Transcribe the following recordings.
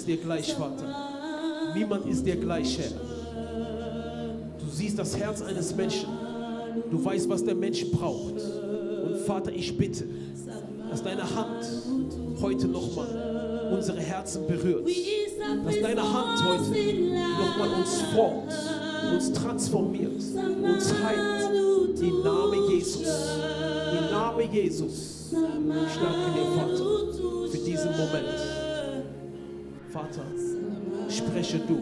dir gleich, Vater. Niemand ist dir gleich, Herr. Du siehst das Herz eines Menschen. Du weißt, was der Mensch braucht. Und Vater, ich bitte, dass deine Hand heute nochmal unsere Herzen berührt. Dass deine Hand heute nochmal uns formt, uns transformiert, uns heilt. Im Namen Jesus. Im Namen Jesus. Ich danke dir, Vater, für diesen Moment. Vater, spreche du,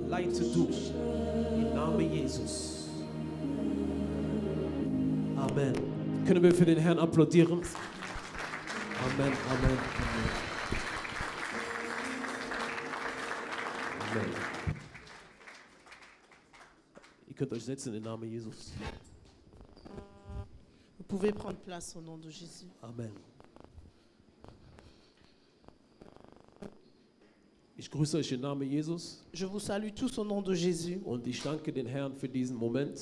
leite du. Im Namen Jesus. Amen. Können wir für den Herrn applaudieren? Amen, Amen, Amen. Amen. Ihr könnt euch setzen im Namen Jesus. Vous pouvez prendre place au nom de Jésus. Amen. Ich grüße euch im Namen Jesus. Je vous salue tous au nom de Jésus. Und ich danke den Herrn für diesen Moment.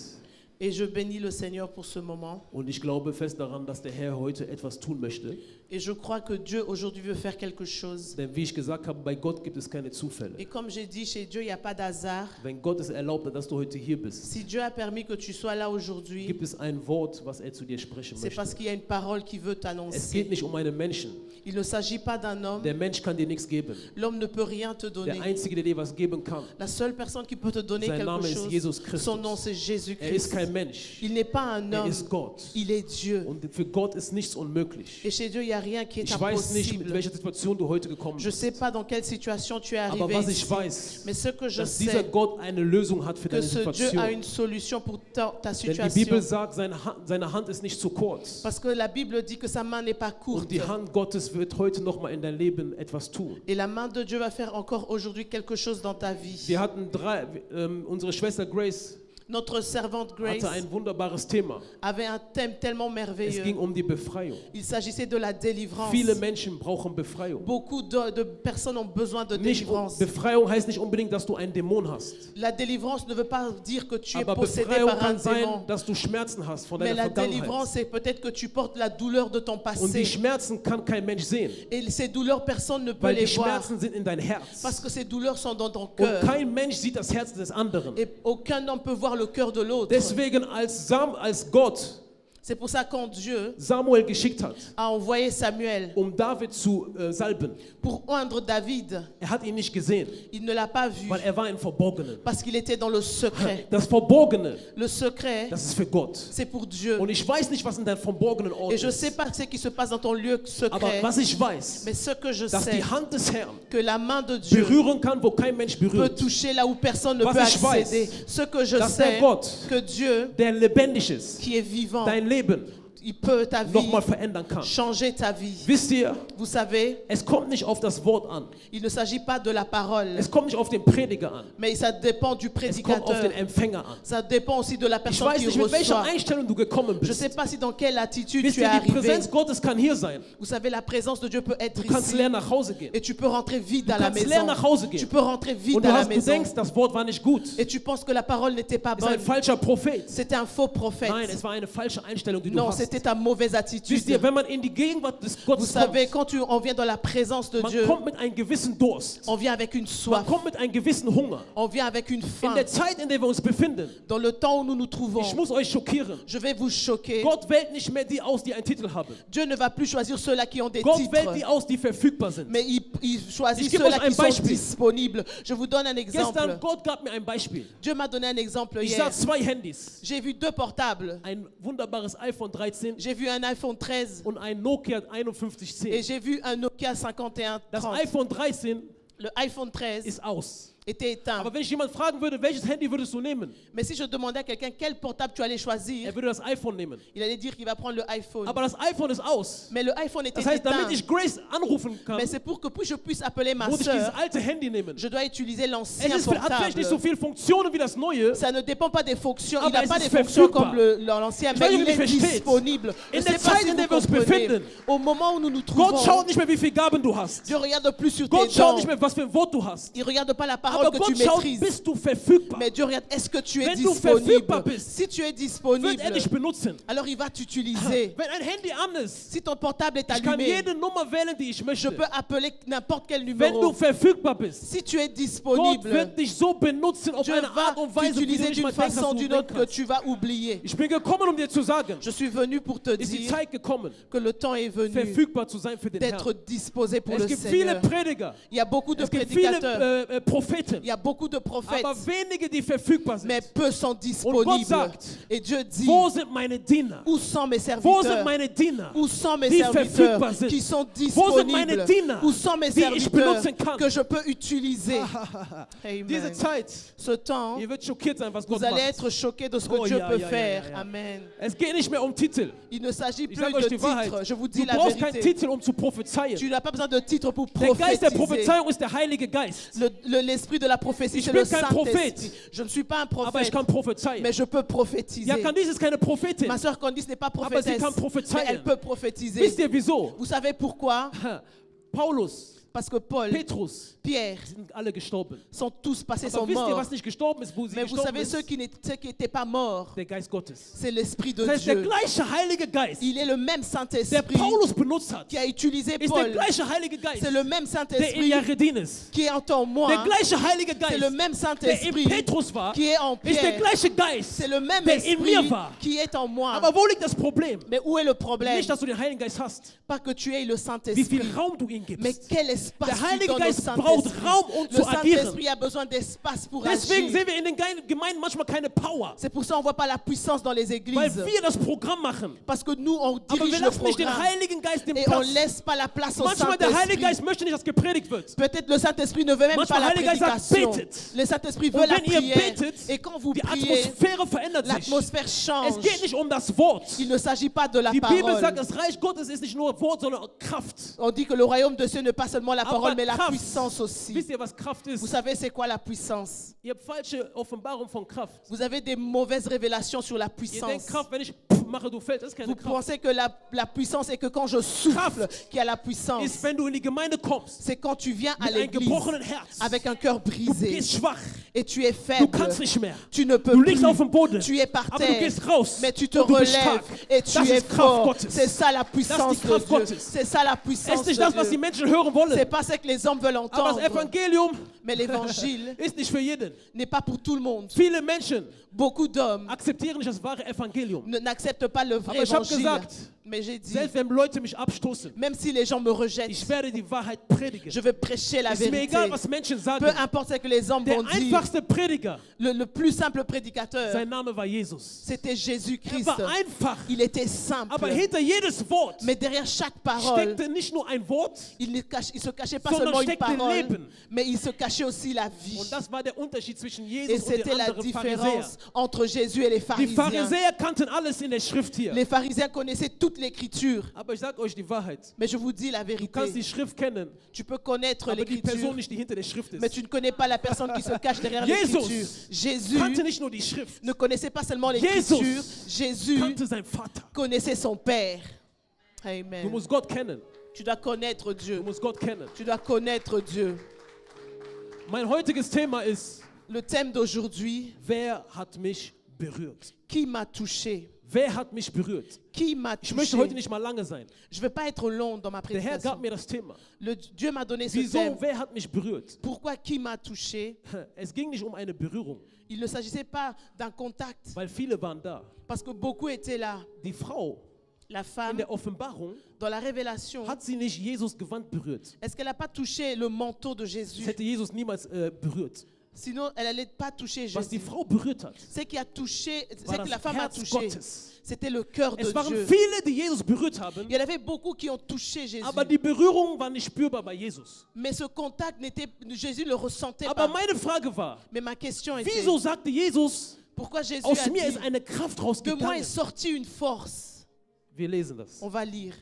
Et je bénis le Seigneur pour ce moment. Und ich glaube fest daran, dass der Herr heute etwas tun möchte. Et je crois que Dieu aujourd'hui veut faire quelque chose. Denn wie ich gesagt habe, bei Gott gibt es keine Zufälle. Et comme j'ai dit, chez Dieu, il n'y a pas d'hasard. Wenn Gott es erlaubt hat, dass du heute hier bist, Si Dieu a permis que tu sois là aujourd'hui, gibt es ein Wort, was er zu dir sprechen c'est parce möchte. qu'il y a une parole qui veut Es t'annoncer. geht nicht um einen Menschen. Il ne s'agit pas d'un homme. Der Mensch kann dir nichts geben. L'homme ne peut rien te Der donner. Einzige, der dir was geben kann, La seule personne qui peut te donner sein quelque Name ist Jesus chose, Christus. son nom c'est Er ist Jésus-Christ. kein Mensch. Il n'est pas un Er homme, ist Gott. il est Dieu. Und für Gott ist nichts unmöglich. Et chez Dieu, il n'y a rien qui est Ich weiß nicht, mit impossible. welcher Situation du heute gekommen Je ne sais bist. pas dans quelle situation tu es Aber arrivé was ich ici. weiß, Mais ce que je dass dieser sais, Gott eine Lösung hat für que deine ce Dieu Situation. a une solution pour ta Denn die Bibel situation. sagt, seine Hand ist nicht zu kurz. Parce que la Bible dit que sa main n'est pas Und courte. die Hand Gottes wird heute nochmal in dein Leben etwas tun. Et la main de Dieu va faire encore aujourd'hui quelque chose dans ta vie. Wir hatten unsere Schwester Grace Notre servante Grace hatte ein wunderbares Thema. avait un thème tellement Es merveilleux. ging um die Befreiung. Il s'agissait de la délivrance. Viele Menschen brauchen Befreiung. Beaucoup de personnes ont besoin de Nicht, délivrance. Befreiung heißt nicht unbedingt, dass du einen Dämon hast. La délivrance ne veut pas dire que tu es Aber possédé Befreiung par un kann sein, démon. dass du Schmerzen hast von Mais deiner la délivrance, Vergangenheit. c'est peut-être que tu portes la douleur de ton Und passé. die Schmerzen kann kein Mensch sehen. Et ces douleurs, personne ne peut Weil die les voir. Schmerzen sind in dein Herz. Parce que ces douleurs sont dans ton Und cœur. kein Mensch sieht das Herz des anderen. Et aucun homme peut voir le cœur de l'autre. Deswegen, als Gott C'est pour ça quand Dieu Samuel geschickt hat, a envoyé Samuel David zu salben, pour oindre David, hat ihn nicht gesehen, il ne l'a pas vu. weil war im Verborgenen. Parce qu'il était dans le secret. Das Verborgene, Le secret, das ist für Gott. c'est pour Dieu. Und ich weiß nicht, was in deinem verborgenen Ort Et je ne ist. sais pas ce qui se passe dans ton lieu Aber secret. was ich weiß, Mais ce que je dass sais, die Hand des Herrn que la main de Dieu berühren kann, wo kein Mensch peut berührt. toucher là où personne ne Was peut ich weiß, accéder. Ce que je dass der sais, Gott, que Dieu, der lebendig ist, qui est vivant, dein Leben il peut ta vie nochmal verändern kann. changer ta vie. Wisst ihr, Vous savez, es kommt nicht auf das Wort an. il ne s'agit pas de la parole, Es kommt nicht auf den Prediger an. mais ça dépend du Es kommt auf prédicateur. den Empfänger an. Ça dépend aussi de la Ich personne weiß qui nicht, mit welcher reçoit. Einstellung du gekommen Je ne bist. sais pas si dans quelle attitude Wisst tu es ihr, die arrivé. Präsenz Gottes kann hier sein. Vous savez, la présence de Dieu peut être Du kannst ici. leer nach Hause gehen. Et tu peux rentrer vite à Du la kannst leer maison. nach Hause gehen. Tu peux rentrer vite Und à la du maison. denkst, das Wort war nicht gut. Et tu penses que la parole n'était pas Ist ein bonne. falscher Prophet. C'était un faux prophète. Nein, es war eine falsche Einstellung, die du Non, hast. c'était ta mauvaise Wisst attitude. ihr, wenn man in die Gegenwart des Vous Gottes savez, kommt, quand on vient dans la présence de man Dieu, kommt mit einem gewissen Durst. on vient avec une Man soif. kommt mit einem gewissen Hunger. On vient avec une In faim. der Zeit, in der wir uns befinden, Dans le temps où nous nous trouvons, ich muss euch schockieren. je vais vous choquer. Gott wählt nicht mehr die aus, die einen Titel haben. Dieu ne va plus choisir ceux-là qui ont des Gott wählt die titres, aus, die verfügbar sind. mais il choisit Ich gebe ceux-là euch ein qui sont Beispiel. disponibles. Je vous donne un Gestern, exemple. Gott gab mir ein Beispiel. Dieu m'a donné un exemple Ich hier. sah 2 Handys. J'ai vu 2 portables. Ein wunderbares iPhone 13 J'ai vu un iPhone 13 und ein Nokia et 5110. j'ai vu un Nokia 5130. Das iPhone 13 Le iPhone 13 ist aus. était éteint. Aber wenn ich jemand fragen würde, welches Handy würdest du nehmen? Mais si je demandais à quelqu'un quel portable tu allais choisir, Er würde das iPhone nehmen. il allait dire qu'il va prendre le iPhone. Aber das iPhone ist aus. Mais le iPhone était Das heißt, damit éteint. ich Grace anrufen kann, Mais c'est pour que je puisse appeler ma muss ich dieses soeur, alte Handy nehmen. je dois utiliser Es l'ancien hat vielleicht nicht so portable. viele Funktionen wie das neue. Ça ne dépend pas des fonctions. Il Aber n'a es pas ist des fonctions verfügbar. comme l'ancien, Ich mais weiß nicht, il ob ihr est versteht. disponible. Je In ne der sais pas Zeit, si in vous der wir uns comprenez. befinden, Au moment où nous nous Gott trouvons, schaut nicht mehr, wie viele Gaben du hast. Dieu regarde plus sur tes Gott schaut dons. nicht mehr, was für ein Wort du hast. Il ne regarde pas la parole paroles Aber que tu Gott schaut, maîtrises. bist du verfügbar? Mais Dieu regarde, est-ce que tu es Wenn du disponible? verfügbar bist, Si tu es Wird disponible, er dich benutzen? alors il va t'utiliser. Wenn ein Handy an ist, Si ton portable est ich kann allumé, jede Nummer wählen, die ich je möchte. peux appeler n'importe quel Wenn du numéro. verfügbar bist, Si tu es Gott disponible, wird dich so benutzen auf Dieu eine va Art und Weise, wie du t'utiliser nicht mal d'une denkst, dass façon ou du d'une autre que kannst. tu vas oublier. Ich bin gekommen, um dir zu sagen, Je suis venu pour te ist die dire Zeit gekommen, que le temps est venu verfügbar zu sein für den d'être Herrn. disposé pour Es le gibt viele Seigneur. Prediger, Il y a beaucoup de es gibt viele prédicateurs, Propheten, il y a beaucoup de prophètes, aber wenige, die verfügbar mais sind. peu sont Gott disponibles. sagt, Et Dieu dit, Wo sind meine Diener? où sont mes Wo sind serviteurs? meine Diener? Où sont mes die serviteurs verfügbar sind? qui sont Wo sind meine disponibles? Diener, Où sont mes die ich serviteurs benutzen kann? que je peux utiliser? Diese Amen. Zeit, Ce temps, ihr wird schockiert sein, was Gott vous allez macht. être choqués de ce que Oh, Dieu ja, peut ja, ja, faire. ja, ja. Amen. Es geht nicht mehr um Titel. Il ne s'agit Ich plus sage euch de die Wahrheit. titre. Je vous Du dis la brauchst keinen vérité. Titel, um zu prophezeien. Tu n'as pas besoin de titre pour Der Geist der prophétiser. Prophezeiung ist der Heilige Geist. L'esprit de la prophétie, Ich c'est bin le kein Saint-Esprit. Prophet. Je ne suis pas un Aber ich prophète, kann prophezeien. mais je peux prophétiser. Ja, Candice ist keine Prophetin. Ma soeur Candice n'est pas Aber sie prophétesse, kann mais prophezeien. elle peut prophétiser. Wisst ihr wieso? Vous savez pourquoi? Paulus, Parce que Paul, Petrus, Pierre sind alle gestorben. sont tous passés, Aber sont wisst ihr, morts. was nicht gestorben ist, wo sie Mais vous gestorben savez, ceux ist? qui n'étaient pas morts, Der Geist Gottes. c'est l'Esprit de Das heißt, der Dieu. gleiche Heilige Geist, Il est le même der Saint-Esprit Paulus benutzt hat, qui a utilisé ist der Paul. gleiche Heilige Geist, C'est le même der in Saint-Esprit Jaredin ist. qui est en moi. Der gleiche Heilige C'est Geist, le même der in Saint-Esprit Petrus war, qui est en ist der Pierre. gleiche Geist, C'est le même der in esprit mir war. qui est en moi. Aber wo liegt das Problem? Mais où est le problème? Nicht, dass du den Heiligen Geist hast, Pas que tu aies le wie Saint-Esprit, viel Raum du ihm mais gibst. quel espace Der tu Heilige donnes au Geist braucht Saint-Esprit. Raum, um Le zu agieren. Saint-Esprit a besoin d'espace pour Deswegen agir. sehen wir in den Gemeinden manchmal keine Power, C'est pour ça qu'on ne voit pas la puissance dans les weil églises. wir das Programm machen. Parce que nous, on Aber wir dirige le lassen nicht den programme Heiligen Geist den et on ne Platz. laisse pas la place au Manchmal der Heilige Geist Saint-Esprit. möchte nicht, dass gepredigt wird. Peut-être le Saint-Esprit ne veut même Manchmal pas la Heiliger Geist prédication. betet. Le Saint-Esprit Und veut la wenn ihr prière. betet, Et quand vous die priez, Atmosphäre verändert sich. l'atmosphère Es change. geht nicht um das Wort. Il ne s'agit pas de la Die Bibel sagt, parole. das Reich Gottes ist nicht nur Wort, sondern auch Kraft. On dit que le royaume de Dieu n'est pas seulement la parole, Aber mais la Kraft, puissance aussi. wisst ihr, was Kraft Vous ist? savez, c'est quoi la puissance? Ihr habt falsche Offenbarung von Kraft. Vous avez des mauvaises révélations sur la Ihr puissance. denkt, Kraft, wenn ich mache, du fällst. Das ist keine Vous Kraft. pensez que la puissance est que quand je souffle, Kraft qu'il y a la puissance. Ist, wenn du in die Gemeinde kommst, C'est quand tu viens à mit einem l'église gebrochenen Herz. avec un cœur Du brisé bist schwach. et tu es Du faible. kannst nicht mehr. Tu ne peux Du plus. liegst auf dem Boden. Tu es par Aber du terre. gehst raus. Mais tu te Und du bist relèves stark. et tu Das es ist Kraft fort. Gottes. C'est ça la puissance die Kraft de Dieu. Gottes. C'est ça la Es puissance ist de nicht das, was die Dieu. Menschen hören C'est wollen. pas ce que les hommes veulent Aber das entendre. Evangelium Mais l'évangile ist nicht für jeden. n'est pas pour tout le monde. Viele Menschen Beaucoup d'hommes akzeptieren nicht das wahre Evangelium. n'acceptent pas le vrai Aber ich habe évangile. gesagt, Mais j'ai dit, selbst wenn Leute mich abstoßen, même si les gens me rejettent, ich werde die Wahrheit predigen. je vais prêcher la Es ist mir vérité. egal, was Menschen Peu sagen. importe ce que les hommes Der vont dire. einfachste Prediger, Le plus simple prédicateur, sein Name war Jesus. c'était Er Jésus-Christ. war einfach. Il était simple. Aber hinter jedes Wort Mais derrière chaque parole, steckte nicht nur ein Wort, il ne se cachait pas sondern seulement une steckte parole, Leben. mais il se cachait aussi la vie. Und das war der Unterschied zwischen Et Jesus und den c'était la anderen Pharisäern. différence entre Jésus et les Die pharisiens. Pharisäer kannten alles in der Schrift hier. Les pharisiens connaissaient toute l'écriture. Aber ich sage euch die Wahrheit. Mais je vous dis la Du kannst die vérité. Schrift kennen, Tu peux connaître aber die Person l'écriture, nicht, die hinter der Schrift mais ist. tu ne connais pas la personne qui se cache derrière Jesus l'écriture. Jésus kannte nicht nur die Schrift, ne connaissait pas seulement Jesus l'écriture. Jésus kannte sein Vater. connaissait son Père. Du Amen. musst Gott kennen. Tu dois connaître Dieu. Du musst Gott kennen. Tu dois connaître Dieu. Mein heutiges Thema ist, Le thème d'aujourd'hui, wer hat mich berührt? qui m'a touché? Wer hat mich berührt? Qui m'a Ich möchte heute touché? nicht mal lange sein. Je ne vais pas être long dans ma Der Herr gab prédication. mir das Thema. Dieu m'a donné ce Wieso, thème. wer hat mich berührt? Pourquoi qui m'a touché? Es ging nicht um eine Berührung, Il ne s'agissait pas d'un contact, weil viele waren da. parce que beaucoup étaient là. Die Frau La in femme, der Offenbarung dans la révélation, hat sie nicht Jesus Gewand berührt. est-ce qu'elle n'a pas touché le manteau de Jésus? Das hätte Jesus niemals berührt. Sinon, elle n'allait pas toucher Was die Jésus. Frau berührt hat, Ce qui a touché, war ce que la das femme a Herz touché, Gottes. c'était le cœur de Es waren Dieu. viele, die Jesus berührt haben, Il y en avait beaucoup qui ont touché Jésus. aber die Berührung war nicht spürbar bei Jesus. Mais ce contact n'était, Jésus ne le ressentait Aber pas. meine Frage war, Mais ma question était, wieso sagte Jesus, pourquoi Jésus aus a mir dit, ist eine Kraft de moi rausgegangen? est sortie une force? Wir lesen das. On va lire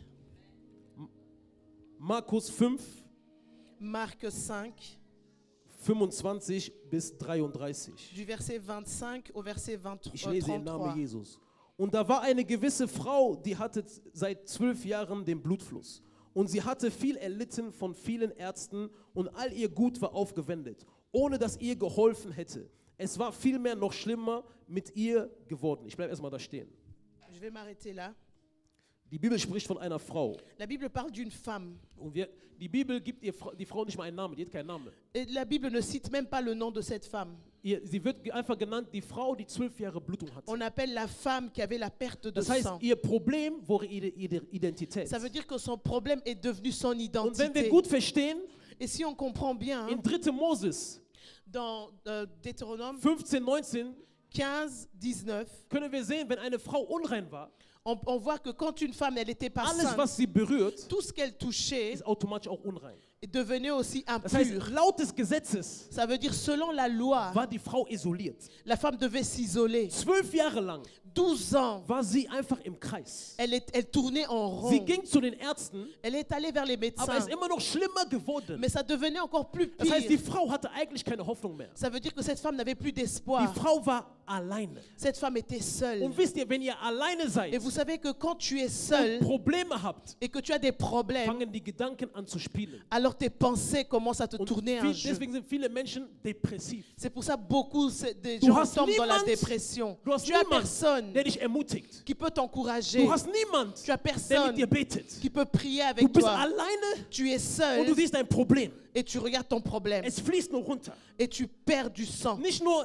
Markus 5, Marc 5, 25 bis 33. du verset 25 au verset Ich lese im Namen 33. Jesus. Und da war eine gewisse Frau, die hatte seit 12 Jahren den Blutfluss. Und sie hatte viel erlitten von vielen Ärzten und all ihr Gut war aufgewendet. ohne dass ihr geholfen hätte. Es war vielmehr noch schlimmer mit ihr geworden. Ich bleibe erstmal da stehen. Je vais m'arrêter là. Die Bibel spricht von einer Frau. La Bible parle d'une femme. Und die Bibel gibt die Frau nicht mal einen Namen, die hat keinen Namen. Et la Bible ne cite même pas le nom de cette femme. Sie wird einfach genannt, die Frau, die 12 Jahre Blutung hatte. On appelle la femme qui avait la perte de Das heißt, sang. ihr Problem war ihre Identität. Ça veut dire que son problème est devenu son Und wenn wir identité. gut verstehen, Et si on comprend bien, in 3. Moses dans Deutéronome 15, 19 15, 19, können wir sehen, wenn eine Frau unrein war, on voit que quand une femme, elle n'était pas alles, sainte, was sie berührt, tout ce qu'elle touchait ist automatisch auch unrein. devenait aussi Das heißt, impur. laut des Gesetzes Ça veut dire selon la loi, war die Frau isoliert. la femme devait s'isoler. 12 Jahre lang 12 ans, war sie einfach im Kreis. elle tournait en Sie rond. ging zu den Ärzten, Elle est allée vers les aber es médecins. ist immer noch schlimmer geworden. Mais ça devenait encore plus Das heißt, die pire. Frau hatte eigentlich keine Hoffnung mehr. Ça veut dire que cette femme n'avait plus Die d'espoir. Frau war alleine. Cette femme était seule. Und wisst ihr, wenn ihr alleine Et seid vous savez que quand tu es und seul Probleme habt, et que tu as des problèmes, fangen die Gedanken an zu spielen. alors tes pensées commencent à te Und tourner un jeu. deswegen sind viele Menschen depressiv. C'est pour ça que beaucoup de Du gens hast tombent dans la niemand- dépression. Du hast Tu as niemand, personne der dich ermutigt. qui peut t'encourager. Du hast niemand, Tu as der mit personne dir betet. qui peut prier Du avec bist toi. alleine Tu es und seul du siehst ein Problem. et tu regardes ton problème Es fließt nur runter. et tu perds du sang.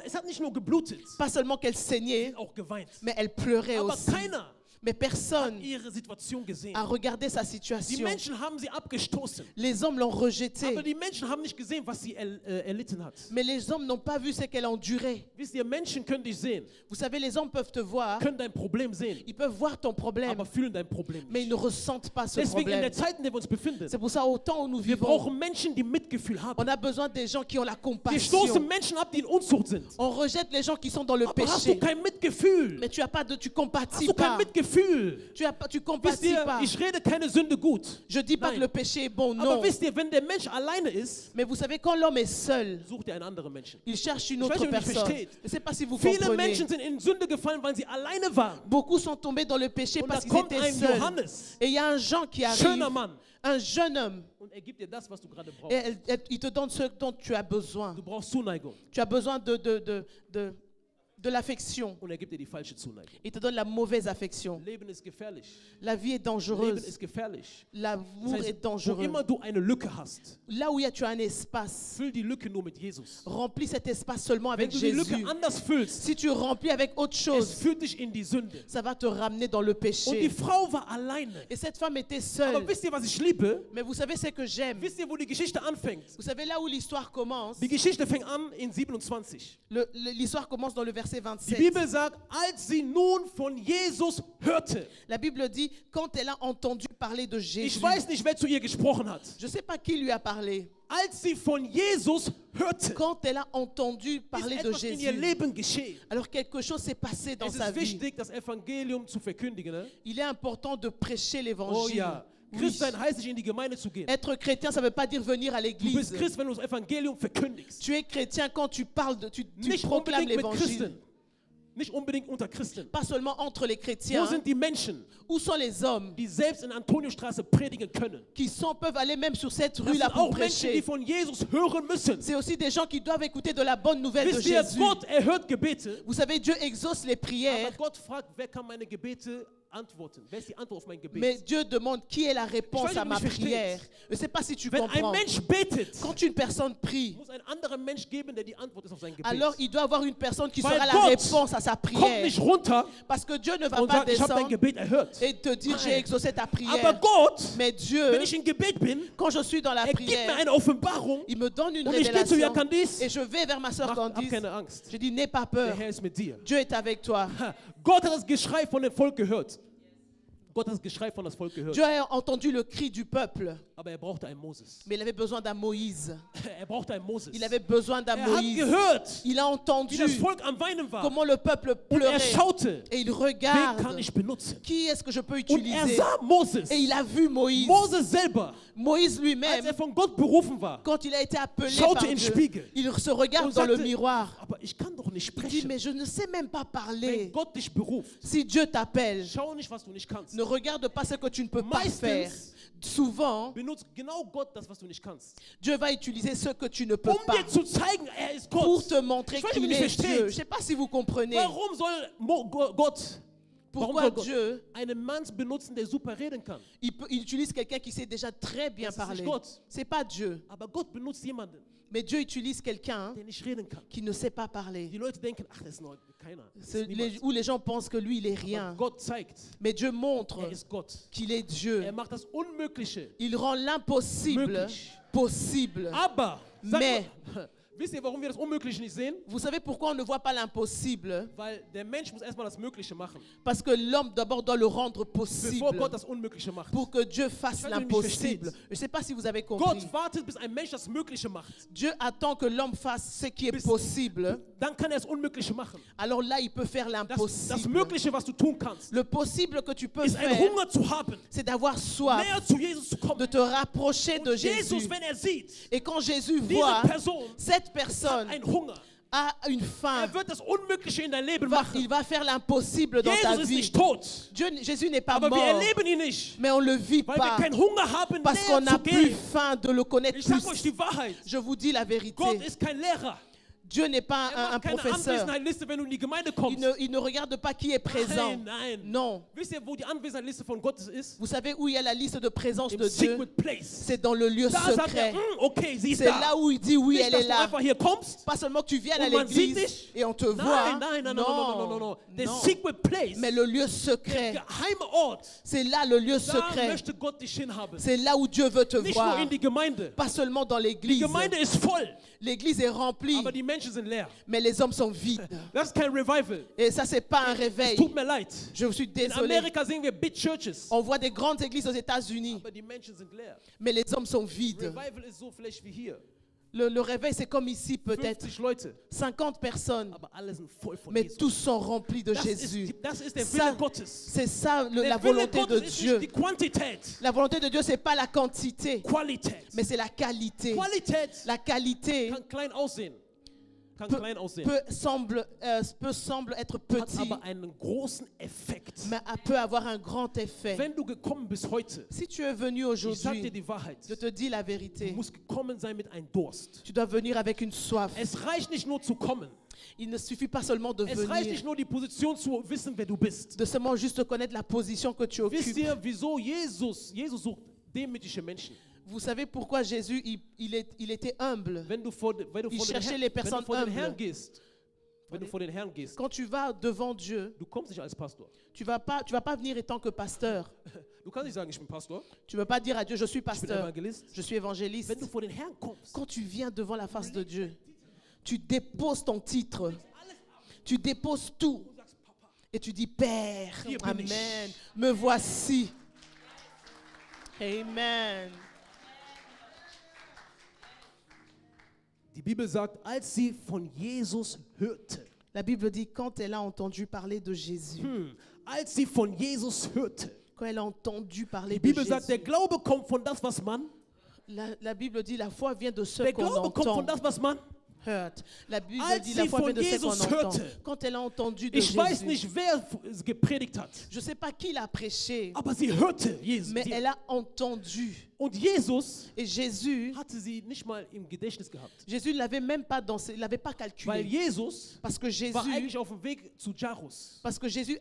Es hat nicht nur geblutet, Pas seulement qu'elle saignait, auch geweint. mais elle pleurait Aber aussi. keiner Mais personne ihre Situation gesehen. a regardé sa Die situation. Menschen haben sie abgestoßen. Les hommes l'ont Aber rejetée. die Menschen haben nicht gesehen, was sie erlitten hat. Mais les hommes n'ont pas vu ce qu'elle endurait. Wisst ihr, Menschen können dich sehen, Vous savez, les hommes peuvent te voir, können dein Problem sehen, ils peuvent voir ton problème, aber fühlen dein Problem mais ils nicht. ne ressentent pas ce Deswegen in problème. der Zeit, in der wir uns befinden, C'est pour ça, au temps où nous wir vivons, brauchen Menschen, die Mitgefühl haben. on a besoin des gens qui ont la Wir stoßen compassion. Menschen ab, die in Unzucht sind. On rejette les gens qui sont dans le Aber hast du péché. kein Mitgefühl? Mais tu Hast compatis du kein pas. Mitgefühl? Tu Wisst compatis ihr, pas. ich rede keine Sünde gut. Je dis pas Nein. que le péché est bon, Aber non. wisst ihr, wenn der Mensch alleine ist, Mais vous savez, quand l'homme est seul, sucht er einen anderen Menschen. il cherche une Ich weiß autre nicht, ob ihr personne. versteht. Je ne sais pas si vous Viele comprenez. Menschen sind in Sünde gefallen, weil sie alleine waren. Beaucoup sont tombés dans le péché Und parce da qu'ils kommt étaient ein seuls. Johannes, Et il y a un Jean qui schöner arrive, Mann, un jeune homme, und er gibt dir das, was du gerade et brauchst. il te donne ce dont tu as besoin. Du brauchst Zuneigung. Tu as besoin de l'affection. Und er gibt dir die falsche Zuneigung. Il te donne la mauvaise affection. Leben ist gefährlich. La vie est Leben dangereuse. ist gefährlich. L'amour Das est heißt, wo dangereux. immer du eine Lücke hast, Là où tu as un espace, füll die Lücke nur mit Jesus. remplis cet espace seulement Wenn avec du die Lücke Jésus. anders füllst, Si tu remplis avec autre es chose, führt dich in die Sünde. ça va te ramener dans le Und die péché. Frau war alleine. Et cette femme était Aber seule. wisst ihr, was ich liebe? Mais vous savez ce que j'aime? Wisst ihr, wo die Geschichte anfängt? Vous savez là où l'histoire commence? Die Geschichte fängt an in 27. L'histoire commence dans le verset Die 27. Bibel sagt, als sie nun von Jesus hörte. La Bible dit, quand elle a entendu parler de Ich Jésus, weiß nicht, wer zu ihr gesprochen hat. je ne sais pas qui lui a parlé. Als sie von Jesus hörte, Quand elle a entendu ist parler de etwas in ihr Jésus, Leben geschehen. alors quelque chose s'est passé dans Es sa ist vie. wichtig, das Evangelium zu verkündigen. Ne? Il est important de prêcher Oh l'évangile. ja, Oui. Christ sein heißt nicht in die Gemeinde zu gehen. Être chrétien, ça ne veut pas dire venir à Du bist l'église. Christ, wenn du das Evangelium verkündigst. Tu es chrétien quand tu parles, tu Nicht proclames unbedingt mit l'évangile. Christen. Nicht unbedingt unter Christen. Pas seulement entre les Wo chrétiens. sind die Menschen, Où sont les hommes die selbst in Antoniostraße predigen können? peuvent aller même sur cette Das rue-là sind pour auch Menschen, die prêcher? von Jesus hören müssen. C'est aussi des gens qui doivent écouter de la bonne nouvelle de Wisst ihr, Jésus. Gott erhört Gebete, Vous savez, Dieu exauce les prières, aber Gott fragt, wer kann meine Gebete antworten? Wer ist die Antwort auf mein Gebet? mais Dieu demande qui est la Ich réponse weiß nicht, à ob ma du mich prière. verstehst. Je ne sais pas si tu Wenn ein comprends. Mensch betet, Quand une personne prie, muss ein anderer Mensch geben, der die Antwort ist auf sein Gebet. alors il doit avoir une personne qui Weil sera la Gott réponse à sa Kommt prière. nicht runter Parce que Dieu ne va und pas sagt, ich habe dein descendre Gebet erhört. et te dire j'ai Nein. exaucé ta Aber prière. Gott, Mais Dieu, wenn ich in Gebet bin, quand je suis dans la er gibt mir prière, eine Offenbarung il me donne une und ich gehe zu révélation Candice. et je vais vers ma soeur Hab Candice. keine Angst. Je dis n'aie pas Der peur, Herr ist mit dir. Dieu est avec toi. Ha, Gott hat das Geschrei von dem Volk gehört. Gott hat das Geschrei von das Volk gehört. Dieu a entendu le cri du peuple, Aber brauchte einen Moses. mais il avait besoin d'un Moïse. Brauchte einen Moses. Il avait besoin d'un Hat Moïse. gehört, Il a wie entendu das Volk am Weinen war. comment le peuple Und er pleurait. schaute, Et il wen kann regarde ich benutzen? qui est-ce que je peux Und er utiliser. sah Moses. Et il a vu Moïse. Moses selber, Moïse als lui-même, er von Gott berufen war. quand il a été appelé Schaute par in den Dieu, Spiegel il se regarde und dans le sagte, miroir. aber ich kann doch noch nicht Il dit, sprechen. mais je ne sais même pas Wenn parler. Gott dich beruft, Si Dieu t'appelle, schau nicht, was du nicht kannst. ne regarde pas ce que tu ne peux pas Meistens faire. Souvent, Benutzt genau Gott das, was du nicht kannst. Dieu va utiliser ce que tu ne peux pas Dir zu zeigen, ist pour Gott. te montrer Ich weiß qu'il nicht, ob ihr est versteht. Dieu. Je ne sais pas si vous comprenez. Warum soll Gott Pourquoi Dieu, einen Mann benutzen, der super reden kann? il utilise quelqu'un qui sait déjà très bien Das ist parler. nicht Gott. C'est pas Dieu. Aber Gott benutzt jemanden, Mais Dieu utilise quelqu'un der nicht reden kann. qui ne sait pas parler. Die Leute denken, ach, das ist noch keiner. Das ist niemand. Où les gens pensent que lui, il est rien. Aber Gott zeigt, Mais Dieu montre ist Gott. qu'il est Dieu. Macht das Unmögliche Il rend l'impossible möglich. possible. Aber, Mais, wisst ihr, warum wir das Unmögliche nicht sehen? vous savez pourquoi on ne voit pas l'impossible? Weil der Mensch muss erstmal das Mögliche machen, Parce que l'homme d'abord doit le rendre bevor possible. Gott das Unmögliche macht. Pour que Dieu fasse Ich weiß nicht, ob ihr mich l'impossible. versteht. Je ne sais pas si vous avez compris. Gott wartet, bis ein Mensch das Mögliche macht. Dieu attend que l'homme fasse ce qui est Bis- possible. Dann kann das Unmögliche machen. Alors là, il peut faire Das l'impossible. Mögliche, was du tun kannst, Le possible que tu peux ist ein faire, Hunger zu haben, c'est d'avoir soif, näher zu Jesus zu de kommen. te rapprocher de Und Jesus, Jésus. wenn sieht, Et quand Jésus diese voit Person cette hat personne einen Hunger, a une faim, wird das Unmögliche in dein Leben il machen. va faire l'impossible dans ta Jesus ist vie. nicht tot, Jésus n'est pas aber wir mort, erleben ihn nicht, mais on ne le vit weil wir pas keinen Hunger haben, parce qu'on näher n'a zu plus gehen. faim de le connaître Ich sage euch plus. die Wahrheit. Je vous dis la Gott vérité. ist kein Lehrer. Dieu n'est pas un Macht keine professeur. Anwesenheitsliste, wenn du in die Gemeinde kommst. Il ne regarde pas qui est présent. Nein. Non. Wisst ihr, wo die Anwesenheitsliste von Gott ist? Vous savez où il y a la liste de présence Im de Dieu? Secret Place. C'est dans le lieu Da sagt secret. okay, sie ist C'est da. là où il dit oui, Nicht, elle dass est du là. einfach hier kommst. Pas seulement que tu viennes à Und man sieht l'église dich. et on te voit. Nein. Non. Der Non. Secret Place. Mais le lieu Der secret, geheime Ort. c'est là le lieu Da secret. möchte Gott dich hinhaben. C'est là où Dieu veut te Nicht nur voir. in die Gemeinde. Pas seulement dans Die l'église. Gemeinde ist voll, L'église est remplie, aber die Menschen sind leer. mais les hommes sont vides. Das ist kein Revival. Et ça, c'est pas un Es réveil. tut mir leid. Je suis In désolé. Amerika sehen wir Big Churches, On voit des grandes églises aux États-Unis, aber die Menschen sind leer. mais les hommes sont vides. Revival ist so vielleicht wie hier. Le réveil, c'est comme ici peut-être. 50 Leute, 50 personnes, aber alle sind voll von mais Jesus. tous sont remplis de Das Jésus. ist der Ça, Wille Gottes. c'est ça la Der Wille volonté de Gottes ist Dieu. nicht die Quantität, La volonté de Dieu, c'est pas la quantité, Qualität. mais c'est la qualité. Qualität La qualité kann klein aussehen. peut semble être Hat petit, aber einen großen Effekt. mais peut avoir un grand effet. Wenn du gekommen bist heute, Si tu es venu ich sag dir aujourd'hui, die Wahrheit, je te dis la du vérité, musst gekommen sein mit einem Durst. tu dois venir avec une soif. Es reicht nicht nur zu kommen. Il ne suffit pas seulement de Es reicht venir, nicht nur die Position zu wissen, wer du bist. de seulement juste connaître la position que tu Wisst occupes. ihr, wieso Jesus sucht demütige Menschen? Vous savez pourquoi Jésus, il était humble. Wenn du vor den cherchait les personnes Herrn humbles. gehst, wenn du vor den Herrn gehst, Quand tu vas devant Dieu, du kommst nicht als Pastor. tu vas pas venir étant que pasteur. Du kannst nicht sagen, ich bin Pastor, Tu ne veux pas dire à Dieu, je suis ich bin pasteur, Evangelist. je suis évangéliste. Wenn du vor den Herrn kommst, Quand tu viens devant la face de Dieu, tu déposes ton titre, tu déposes tout et tu dis Père, Hier bin ich. Amen, me voici. Amen. die Bibel sagt, als sie von Jesus hörte, La Bible dit quand elle a entendu parler de Jésus, als sie von Jesus hörte, quand elle a entendu parler die de Bibel sagt, Jésus, der Glaube kommt von das, was man, la Bible dit la foi vient de ce der qu'on Glaube kommt von entend. das, was man, Hört. La Bible Als dit la sie foi vient von de ce qu'on Jesus entend. hörte, Quand elle a entendu de ich weiß Jésus, nicht, wer es gepredigt hat, je ne sais pas qui l'a prêché, aber sie hörte Jesus. mais elle a entendu. Und Jesus Et Jésus, hatte sie nicht mal im Gedächtnis gehabt. Jésus ne l'avait même pas il l'avait pas Weil calculé. Jesus Parce que war eigentlich Jésus, auf dem Weg zu Jairus.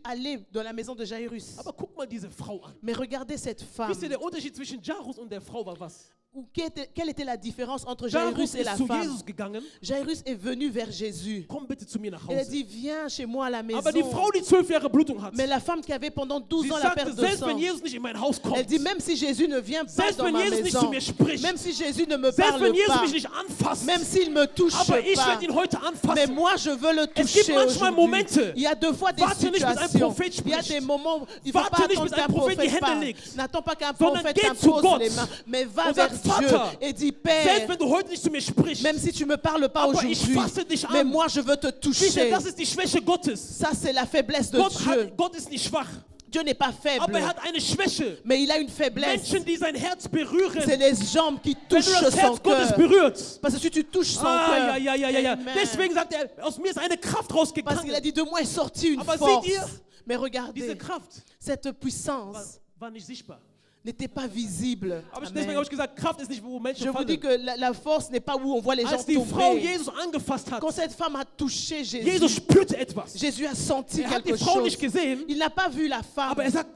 allait dans la maison de Jairus. Aber guck mal diese Frau an. Mais regardez cette femme. Wisst ihr, der Unterschied zwischen Jairus und der Frau war was? Quelle était la différence entre Jairus Jairus et la ist zu femme? Jesus gegangen. Jairus est venu vers Jésus. Komm bitte zu mir nach Elle a Hause. dit, viens chez moi à la maison. Aber die Frau, die 12 Jahre Blutung hat, Mais la femme qui avait pendant 12 sie ans la sagte, perte de selbst sang, wenn Jesus nicht in mein Haus kommt, elle dit, même si Jésus ne vient pas selbst dans wenn ma Jesus nicht zu maison, mir spricht, même si Jésus ne me selbst parle wenn Jesus pas, mich nicht anfasst, même s'il me touche aber ich pas, werde ihn heute mais anfassen. moi je veux le Es gibt toucher manchmal aujourd'hui. Momente, Il y a deux fois des warte nicht, bis ein situations. Prophet Il y a spricht. des moments où il ne faut Warte pas nicht, attendre bis ein qu'un Prophet die prophète Hände parle. legt. N'attends pas qu'un Sondern prophète geh zu t'impose Gott les mains, mais va und vers sag, Dieu Vater, et dis, selbst Père, wenn du heute nicht zu mir sprichst, même si tu ne me parles pas aber ich aujourd'hui, fasse dich mais an. moi je veux te Wisst ihr, toucher. das ist die Schwäche Gottes. Ça c'est la faiblesse de Dieu. Gott ist nicht schwach. Dieu n'est pas faible, aber hat eine Schwäche. mais il a une faiblesse. Menschen, die sein Herz berühren. C'est les jambes qui Wenn du touchent das son Herz Gottes cœur. berührst. Parce que si tu touches son Ah, cœur, ja. Amen. Deswegen sagt er, aus mir ist eine Kraft Parce qu'il a rausgegangen. dit de moi est sortie une Aber force. seht ihr, Mais Diese regardez, Kraft cette puissance war nicht sichtbar. n'était pas visible. Aber Amen. deswegen habe ich gesagt, Kraft ist nicht, wo Menschen Je vous dis fallen. que la force n'est pas où on voit les gens Als die Frau tomber. Jesus angefasst hat, Quand cette femme a touché Jesus Jésus, spürte etwas. Jésus a senti Er hat die quelque Frau chose. nicht gesehen, Il n'a pas vu la femme, aber er sagt,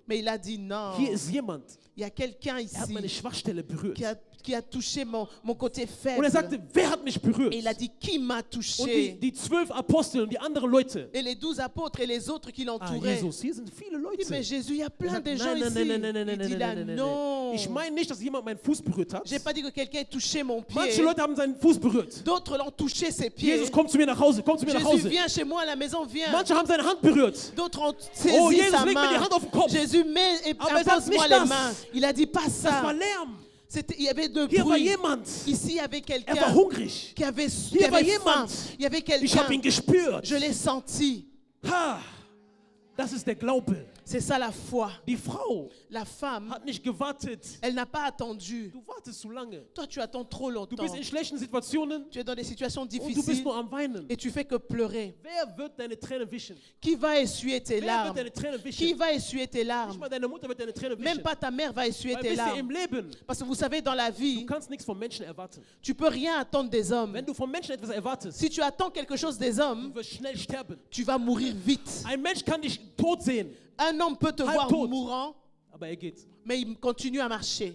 mais il a dit non. hier ist jemand, Il y a quelqu'un er hat meine ici Schwachstelle berührt. qui a touché mon côté Und faible. er sagte, wer hat mich berührt? Et il a dit qui m'a Und touché. die 12 Apostel und die anderen Leute. Et les 12 apôtres et les autres qui Ah, l'entouraient. Jesus, hier sind viele Il dit, mais Leute. Jésus, il y a Er plein sagt, de gens nein, ici. nein, Il dit là, non. Ich meine nicht, dass jemand meinen Fuß berührt hat. J'ai pas dit que quelqu'un ait touché mon Manche pied. Leute haben seinen Fuß berührt. D'autres l'ont touché ses pieds. Jesus, komm zu mir nach Hause, komm zu mir nach Jésus, Hause. viens chez moi à la maison, viens. Manche haben seine Hand berührt. D'autres ont saisi Oh, Jesus, sa leg mir die main. Hand auf den Kopf. Jésus, mets et Aber er sagt impose-moi nicht les das. mains. Il a dit pas Das war ça. Lärm. Il y avait de Hier war bruit. jemand. Ici, il y avait Er quelqu'un war hungrig. qui avait Hier war faim. jemand. Il y avait Ich quelqu'un. habe ihn gespürt. Je l'ai senti. Ha, das ist der Glaube. C'est ça la foi. Die Frau La femme, hat nicht gewartet. elle n'a pas attendu. Du wartest zu lange. Toi, tu attends trop Du longtemps. bist in schlechten Situationen Tu es dans des situations und du bist difficiles nur am Weinen. et tu fais que pleurer. Wer wird deine Tränen wischen? Qui va essuyer tes Wer wird larmes? deine Tränen Qui wischen? va essuyer tes Nicht larmes? mal deine Mutter wird deine Tränen Même wischen. pas ta mère va essuyer Weil tes wisst ihr, larmes. im Leben, Parce que vous savez, dans la du vie, kannst nichts vom Menschen erwarten. tu peux rien attendre des hommes. Wenn du vom Menschen etwas erwartest, Si tu attends quelque chose des hommes, du wirst schnell sterben. tu vas mourir vite. Ein Mensch kann dich tot sehen, Un homme peut te Halb voir tot. mourant, aber er geht. mais il continue à marcher.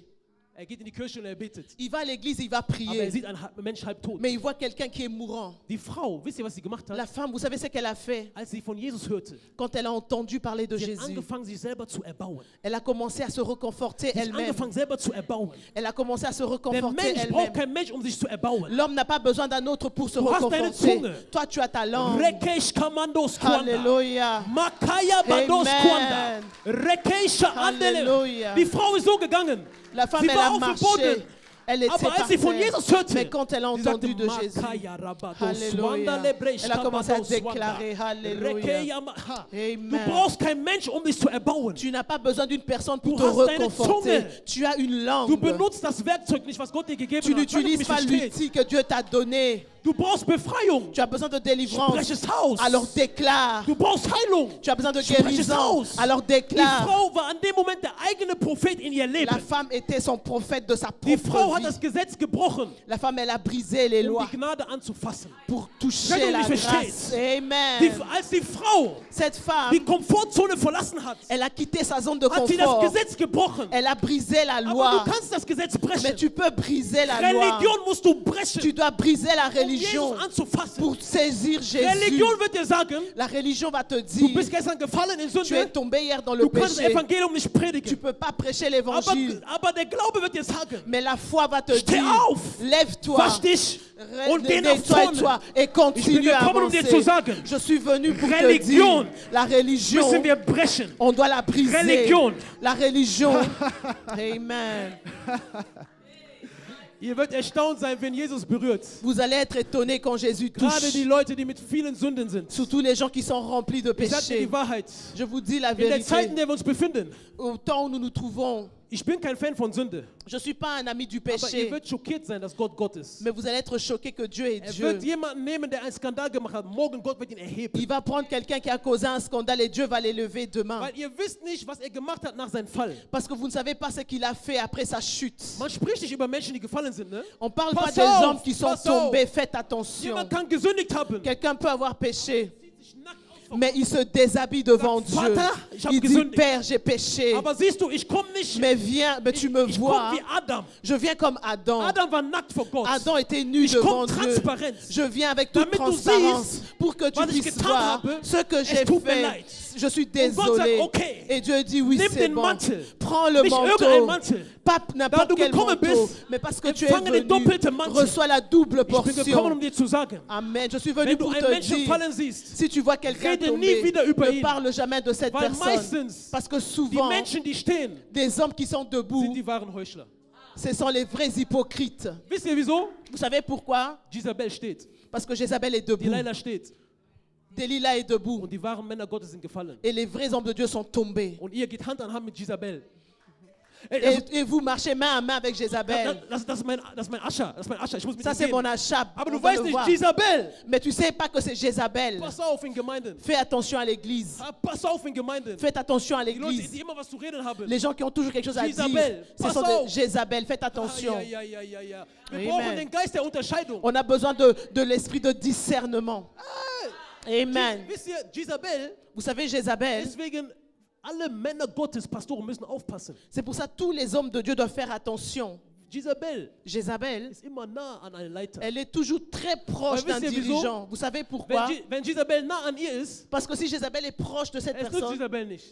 Er geht in die Kirche und er betet. Il va à l'église, il va Aber er prier, sieht einen Mensch halb tot. mais il voit quelqu'un qui est mourant. Die Frau, wisst ihr, was sie gemacht hat? La femme, vous savez ce qu'elle a fait Als sie von Jesus hörte, quand elle a entendu parler de sie hat Jésus? angefangen, sich selber zu erbauen. Elle a commencé à se reconforter Sie hat elle-même. angefangen, selber zu erbauen. Elle a commencé à se Der reconforter Mensch braucht elle-même. kein Mensch, um sich zu erbauen. L'homme n'a pas besoin d'un autre pour se Du hast deine reconforter. Zunge. Toi, tu as ta langue. Rekesh Kamandos Kwanda. Alléluia. Makaya Bandos Amen. Kwanda. Rekesha Andele. Halleluja. Die Frau ist so gegangen. La femme, Sie elle war a auf dem marché. Boden. Elle était Aber als par sie von terre. Jesus hörte, Mais quand elle a sie sagte, entendu de Jésus, Makaya Rabados Alléluia. Wanda Lebresh Elle a commencé à Kabandos Wanda. déclarer, Alléluia. Rekeya Ma- Ha. Du Amen. brauchst keinen Mensch, um dich zu erbauen. Tu n'as pas besoin d'une personne pour Du te hast deine reconforter. Zunge. Tu as une Du langue. benutzt das Werkzeug nicht, was Gott dir gegeben Tu hat. Wenn du n'utilises mich pas verstehst. l'outil que Dieu t'a donné. Du brauchst Befreiung. Tu as besoin de Sprech délivrance. es aus. Alors déclare. Du brauchst Heilung. Tu as besoin de Sprech es guérison. aus. Alors Die déclare. Frau war an dem Moment der eigene Prophet in ihr La Leben. femme était son prophète de sa Die Frau propre hat vie. das Gesetz gebrochen, La femme, elle a brisé les um lois die Gnade anzufassen. pour Wenn toucher du la mich grâce. verstehst. Amen. Als die Frau Cette femme, die Komfortzone verlassen hat, elle a quitté sa zone de hat sie das confort. Gesetz gebrochen. Elle a brisé la Aber loi. du kannst das Gesetz Mais brechen. tu peux briser la loi. Religion musst du brechen, Tu dois briser la um Jesus religion anzufassen. pour saisir Jésus. Religion wird dir sagen, La religion va te du dire, bist gestern gefallen in tu es Sünde, tombé hier dans le du kannst das péché. Evangelium nicht Tu predigen. peux pas prêcher l'évangile. Aber der Glaube wird dir sagen, Mais la foi va te steh dire, auf, lève-toi, wasch dich und geh nach nettoie-toi vorne. et Ich bin continue à gekommen, um dir zu avancer. sagen, Je suis venu pour te Religion dire, la religion, müssen wir brechen. on doit la briser. Religion. La religion. Amen. Ihr werdet erstaunt sein, wenn Jesus berührt. Vous allez être étonnés quand Jésus Gerade touche. die Leute, die mit vielen Sünden sind. Surtout les gens qui sont remplis de Ich sage dir péché. die Wahrheit. Je vous dis la In der Zeit, vérité. in der wir uns befinden, Au temps où nous nous trouvons, ich bin kein Fan von Sünde, je ne suis pas un ami du aber ihr péché. werdet schockiert sein, dass Gott Gott ist. Mais vous allez être choqués que Dieu est Er Dieu. wird jemanden nehmen, der einen Skandal gemacht hat. Morgen Gott wird ihn erheben. Il va prendre quelqu'un qui a causé un scandale et Dieu va l'élever demain. Weil ihr wisst nicht, was er gemacht hat nach seinem Fall. Parce que vous ne savez pas ce qu'il a fait après sa chute. Man spricht nicht über Menschen, die gefallen sind. Ne? On ne parle pas Pass des auf, hommes qui sont pass auf. tombés. Faites attention. Jemand kann gesündigt haben. Quelqu'un peut avoir péché, Zieht sich nackt aus vom- mais il se déshabille devant Sagt, Dieu. Vater, ich hab Il dit, gesündigt. Père, j'ai péché. Aber siehst du, ich komme nicht. Mais viens, mais tu me Ich vois. komme wie Adam. Je viens comme Adam. Adam war nackt vor Gott. Adam était nu Ich devant komme Dieu. transparent. Je viens avec toute Damit du transparence siehst, pour que tu was ich puisses getan voir habe. ce que Es j'ai tut mir fait. leid. Je suis Und Gott sagt, désolé. okay, Et Dieu dit oui, nimm c'est den bon. Mantel. Prends le Nicht irgendein manteau. Mantel. Pas Da n'importe du quel gekommen manteau. bist, Mais parce que tu es empfange den venu, doppelten Mantel. reçois la double Ich bin gekommen, portion. um dir zu sagen, Amen. Je suis venu wenn du pour einen te Menschen dire, fallen siehst, si tu vois quelqu'un rede nie tomber, wieder über ne ihn. parle jamais de cette Weil personne. meistens Parce que die souvent, Menschen, die stehen, des hommes qui sont sind debout, die wahren Heuchler. ce sont les vrais hypocrites. Wisst ihr wieso? Vous savez pourquoi? Isabel steht, Parce que Jézabel est debout. Delilah steht. Delilah est debout und die wahren Männer Gottes sind gefallen. et les vrais hommes de Dieu sont tombés. Und ihr geht Hand an Hand mit Jezabel. Ey, Et vous marchez main à main avec Jézabel. das ist mein Ascher. Das ist mein Ascher. Ich muss mit Ça, ihm c'est gehen. mon achab. Aber On du va weißt le nicht, voir. Jezabel. Mais tu sais pas que c'est Jézabel. Pass auf in Gemeinden. Fais attention à l'église. Pass auf in Gemeinden. Faites attention à Die Leute, l'église. die immer was zu reden haben. Les gens qui ont toujours quelque chose à Jézabel, dire, ce pass sont auf. des Jézabel. Faites attention. Ja. Wir Amen. brauchen den Geist der Unterscheidung. On a besoin de l'esprit de discernement. Amen. Wisst ihr, Jezabel, Vous savez, Jézabel, deswegen alle Männer Gottes, Pastoren müssen aufpassen. c'est pour ça que tous les hommes de Dieu doivent faire attention. Jezabel Jézabel, ist immer nah an einem Leiter. elle est toujours très proche Aber d'un wisst ihr wieso? dirigeant. Vous savez pourquoi? Wenn Jezabel nah an ihr ist, Parce que si Jézabel est proche de cette es nützt personne, Jezabel nicht.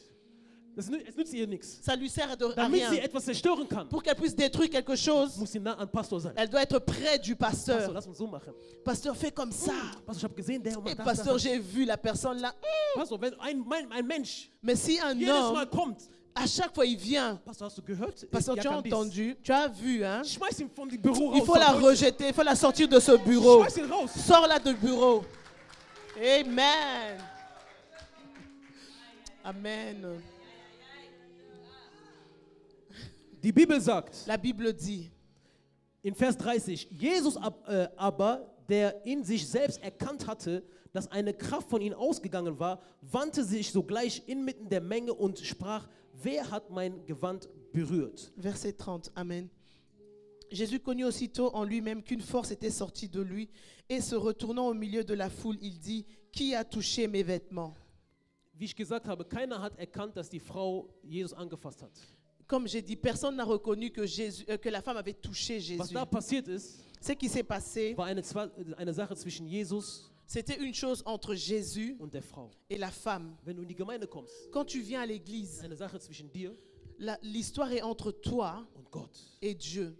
Es nützt ihr nichts. ça lui sert à Damit sie rien. etwas zerstören kann, Pour qu'elle puisse détruire quelque chose, muss sie nah an Pastor sein. elle doit être près du Pastor, pasteur. lass uns so machen. Pasteur, fais comme ça. Pastor, ich habe gesehen, der Et macht das, pasteur, das. j'ai vu la personne là. Pastor, wenn ein Mensch Mais si un jedes Mal homme, kommt, à chaque fois il vient, Pastor, hast du gehört? pasteur, Ja, tu as kann dies. entendu, tu as vu, hein? Schmeiß ihn von dem Büro raus. Il faut la sag heute. rejeter, il faut la sortir de ce bureau. Schmeiß ihn raus. Sors là du bureau. Amen. Amen. Die Bibel sagt La Bible dit, in Vers 30, Jesus aber, der in sich selbst erkannt hatte, dass eine Kraft von ihm ausgegangen war, wandte sich sogleich inmitten der Menge und sprach, wer hat mein Gewand berührt? verset 30, Amen. Jésus connut aussitôt en lui-même qu'une force était sortie de lui et se retournant au milieu de la foule, il dit, qui a touché mes vêtements? Wie ich gesagt habe, keiner hat erkannt, dass die Frau Jesus angefasst hat. Comme j'ai dit, personne n'a reconnu que la femme avait touché Was Jésus. da passiert ist, Ce qui s'est passé, war eine Sache zwischen Jesus c'était une chose entre Jésus und der Frau. et la femme. Wenn du in die Gemeinde kommst, Quand tu viens à l'église, eine Sache zwischen dir l'histoire est entre toi und Gott. et Dieu.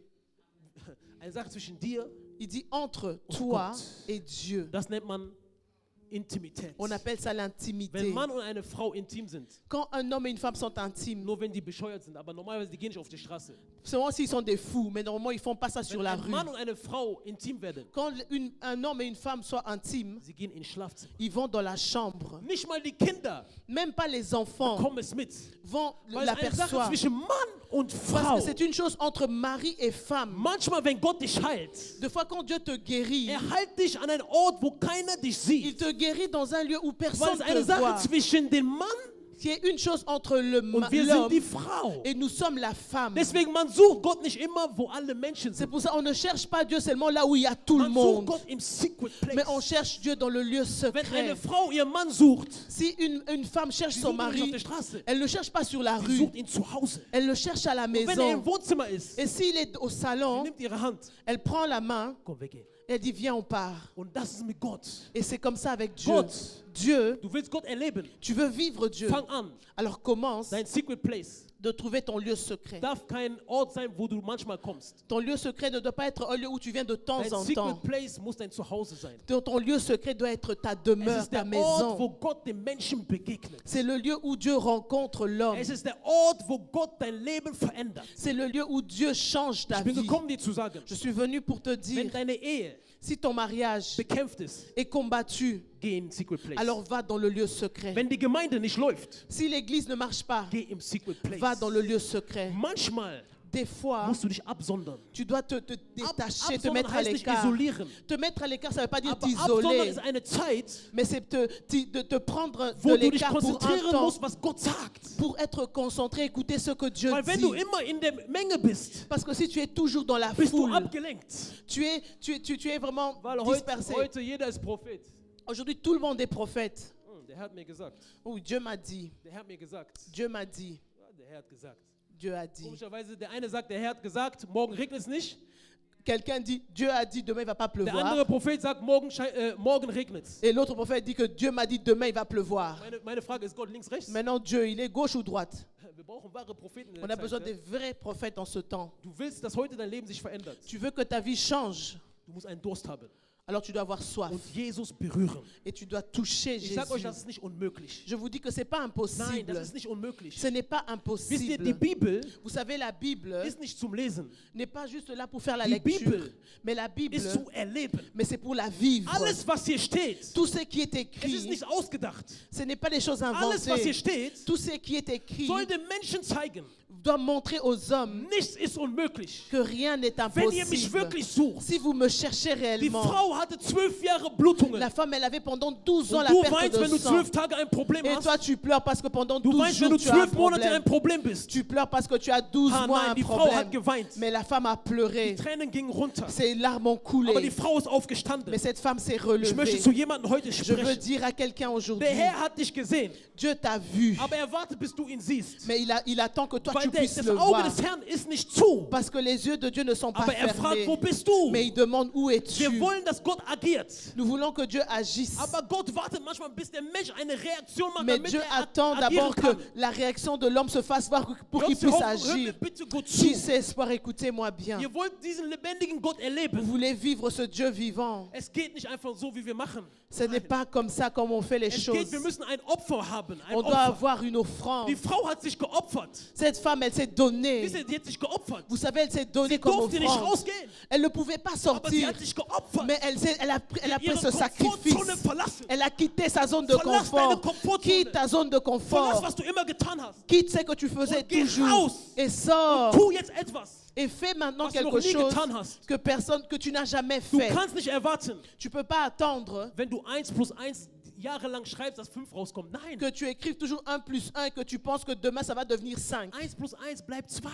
Eine Sache zwischen dir, Il dit entre toi Gott. et Dieu. das nennt man Intimität. On appelle ça l'intimité. Wenn Mann und eine Frau intim sind, Quand un homme et une femme sont intimes, nur wenn die bescheuert sind, aber normalerweise die gehen nicht auf die Straße. seulement s'ils sont des fous, mais normalement ils font pas ça sur Wenn la ein rue. Mann und eine Frau intim werden, Quand un homme et une femme sont intimes, sie gehen ins Schlafzimmer. ils vont dans la chambre. Nicht mal die Kinder Même pas les enfants kommen es mit. vont Weil es eine Sache l'apercevoir. zwischen Mann und Parce Frau. que c'est une chose entre mari et femme. Manchmal, wenn Gott dich heilt, Des fois, quand Dieu te guérit, heilt dich an einen Ort, wo keiner dich il sieht. te guérit dans un lieu où Weil personne es ne eine te Sache voit. zwischen dem Mann qui est une chose entre le und wir sind die l'homme Frau. et nous sommes la femme. Deswegen, man sucht Gott nicht immer, wo alle Menschen C'est sind. pour ça qu'on ne cherche pas Dieu seulement là où il y a tout le Man sucht monde, Gott im Secret mais on Place. cherche Dieu dans le lieu Wenn secret. eine Frau ihren Mann sucht, Si une femme cherche sie son sucht ihn nicht auf mari, der Straße. elle ne le cherche pas sur la Sie rue, sucht ihn zu Hause. elle le cherche à la Wenn er im maison. Wohnzimmer ist, Et s'il est au sie salon, nimmt ihre Hand. elle prend la main, Komm, weggehen. elle dit viens on part. Und das ist mit Gott. Et c'est comme ça avec Dieu. Gott. Dieu, Du willst Gott erleben. tu veux vivre Dieu. Fang an. Alors commence Dein Secret Place de trouver ton lieu secret. darf kein Ort sein, wo du manchmal kommst. Ton lieu secret ne doit pas être un lieu où tu viens de temps Dein en Secret temps. Place muss dein Zuhause sein. Ton lieu secret doit être ta Es demeure, ist ta der Ort, wo maison. Gott dem Menschen begegnet. C'est le lieu où Dieu rencontre l'homme. Es ist der Ort, wo Gott dein Leben verändert. C'est le lieu où Dieu change ta Ich bin vie. gekommen, dir zu sagen, Je suis venu pour te wenn dire, deine Ehe si ton mariage bekämpft ist, est combattu, geh in Secret Place. alors va dans le lieu secret. Wenn die Gemeinde nicht läuft, Si l'église ne marche pas, geh im Secret va Place. dans le lieu secret. Manchmal Des fois, musst du dich absondern. tu dois te détacher, te Absondern mettre à heißt nicht l'écart. isolieren. Te mettre à l'écart, ça ne veut pas dire Aber absondern t'isoler, ist eine Zeit, mais c'est de te prendre de wo du dich l'écart pour un konzentrieren temps, musst, was Gott sagt. pour être concentré, écouter ce que Dieu Weil wenn du dit. immer in der Menge bist, Parce que si tu es toujours dans la bist du foule, abgelenkt. tu es vraiment Weil dispersé. heute jeder ist Prophet. Aujourd'hui, tout le monde est prophète. Der Herr hat mir gesagt. Oh, Dieu m'a dit. Der Herr hat mir gesagt. Dieu m'a dit. Ja, der Herr hat gesagt. Dieu a dit. Komischerweise, der eine sagt, der Herr hat gesagt, morgen regnet es nicht. Quelqu'un dit, Dieu a dit, demain il va pas Der pleuvoir. andere Prophet sagt, morgen regnet es. Et l'autre prophète dit que Dieu m'a dit, demain il va pleuvoir. Meine Frage ist Gott links, rechts? Maintenant, Dieu, il est gauche ou droite? Wir brauchen wahre Propheten in On der a besoin Zeit. des vrais prophètes en ce temps. Du willst, dass heute dein Leben sich verändert. Tu veux que ta vie change. Du musst einen Durst haben. Alors tu dois avoir soif und Jesus berühren. et tu dois toucher Ich sage euch, Jésus. das ist nicht unmöglich. Je vous dis que ce n'est pas Nein, das impossible. ist nicht unmöglich. Ce n'est pas Wisst ihr, die impossible. Bibel Vous savez, la Bible ist nicht zum Lesen, n'est pas juste là pour faire la Die lecture, Bibel mais la Bible, ist zu erleben. mais c'est pour la vivre. Alles, was hier steht, Tout ce qui est es ist écrit, nicht ausgedacht. ce n'est pas des choses Alles, was hier inventées. steht, Tout ce qui est écrit soll den Menschen zeigen, doit montrer aux hommes nichts ist unmöglich. que rien n'est Wenn ihr mich impossible. wirklich sucht. Si vous me cherchez Die réellement, Frau hatte 12 Jahre Blutungen. la femme, elle avait pendant 12 ans Und la du perte weinst, wenn de du sang. 12 Tage ein Problem Et hast. toi, tu pleures parce que pendant Du 12 weinst, wenn jours, du tu as un 12 Monate ein problème. Problem bist. Tu pleures parce que tu as 12 Ah mois nein, un die Frau hat problème. geweint. Mais la femme a pleuré. Die Tränen gingen runter. Ses larmes ont Aber die coulé. Frau ist aufgestanden. Mais cette femme s'est Ich möchte relevée. zu jemandem heute Je veux sprechen. dire à quelqu'un aujourd'hui, Der Herr hat dich gesehen, Dieu t'a vu. aber er wartet, bis du ihn siehst. Mais il attend que toi, Weil tu puisses das le Auge voir. des Herrn ist nicht zu. Parce que les yeux de Dieu ne sont pas Aber er fragt, fermés. wo bist du? Mais il demande où es-tu. Wir wollen, dass Gott agiert. Nous voulons que Dieu agisse. Aber Gott wartet manchmal, bis der Mensch eine Reaktion macht, Mais damit Dieu er attend agieren d'abord que kann. la réaction de l'homme se fasse voir pour qu'il Gott, puisse hör mir agir. bitte gut zu. Fils et espoir, écoutez-moi bien. Ihr wollt diesen lebendigen Gott Vous erleben. voulez vivre ce Dieu vivant. Es geht nicht einfach so, wie wir machen. Ce n'est pas comme ça comme on fait les Es choses. geht, wir müssen ein Opfer haben. Ein On doit Opfer. avoir une offrande. Die Frau hat sich geopfert. Cette femme, elle s'est donnée. Wisst ihr, die hat sich geopfert. Vous savez, elle s'est donnée Sie comme durfte nicht offrande. rausgehen. Elle ne pouvait pas Aber sie sortir. hat sich geopfert. Mais elle a pris Ihre ce sacrifice. Komfortzone verlassen. Elle a quitté sa zone de Verlass confort. deine Komfortzone. Quitte ta zone de Verlass, confort. was du immer getan hast. Quitte ce que tu faisais Und geh toujours. raus. Et sors. Tu jetzt etwas. Et fais maintenant Was du noch quelque nie chose getan hast. que tu n'as jamais Du fait. kannst nicht erwarten, Tu ne peux pas attendre wenn du 1 plus 1 jahrelang schreibst, dass 5 rauskommt. Nein. que tu écrives toujours 1 plus 1 et que tu penses que demain ça va devenir 5. 1 plus 1 bleibt 2.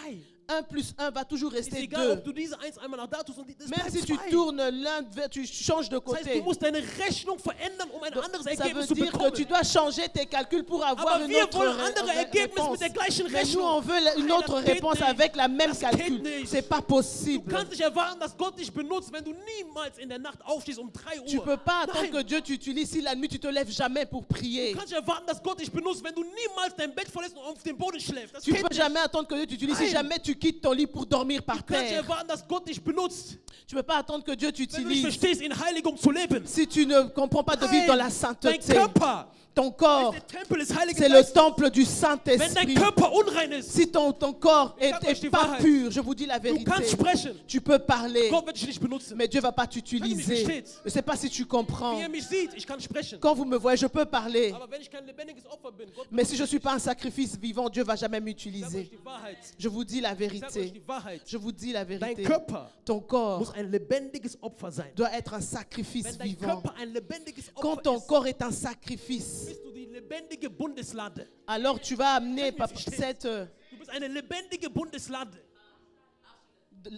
1 plus 1 va toujours Ist rester egal, 2. ob du diese 1 einmal nach da tust und das Même bleibt si tu 2. tournes l'un, tu changes de Das heißt, côté. du musst deine Rechnung verändern, um ein anderes Ça veut Ergebnis zu dire que bekommen. tu dois changer tes calculs pour avoir Aber une wir autre wollen andere Ergebnisse réponse. mit der gleichen Mais nous, Rechnung. on veut une Nein, autre das geht réponse nicht. avec la même Das calcul. geht nicht. C'est pas Du possible. kannst nicht erwarten, dass Gott dich benutzt, wenn du niemals in der Nacht aufstehst um 3 Uhr. Tu ne peux pas attendre Nein. que Dieu t'utilise si la nuit tu te lèves jamais pour prier. Du kannst nicht erwarten, dass Gott dich benutzt, wenn du niemals dein Bett verlässt und auf dem Boden schläfst. Das Tu ne geht peux nicht. jamais attendre que Dieu t'utilise si Nein. jamais tu quittes ton lit pour dormir par Du kannst nicht terre. erwarten, dass Gott dich benutzt, Tu ne peux pas attendre que Dieu wenn du nicht t'utilise verstehst, in Heiligung zu leben. si tu ne comprends pas de vivre dans la Dein sainteté. Körper Ton corps, ist der Tempel des Heiligen c'est le Geistes. temple du Wenn dein Saint-Esprit. Körper unrein ist, Si ton corps Sag euch die est pas Wahrheit. pur, je vous dis la du vérité, kannst sprechen. tu peux parler, Gott wird dich nicht benutzen. mais Dieu ne va pas Wenn du mich t'utiliser. versteht. Je ne sais pas si tu comprends. Wie mich sieht, ich kann sprechen. Quand vous me voyez, je peux parler. Aber wenn ich kein lebendiges Opfer bin, Gott Mais si je ne suis pas un sacrifice vivant, Dieu ne va jamais sag euch m'utiliser. die Wahrheit. Je vous dis la Sag euch vérité. die Wahrheit. Je vous dis la Dein vérité. Körper Ton corps muss ein lebendiges Opfer sein. doit être un sacrifice Wenn dein vivant. Körper ein lebendiges Quand Opfer ton ist, corps est un sacrifice, bist du die lebendige Bundeslade. alors tu vas amener Sag mir, verstehst. cette... Du bist eine lebendige Bundeslade.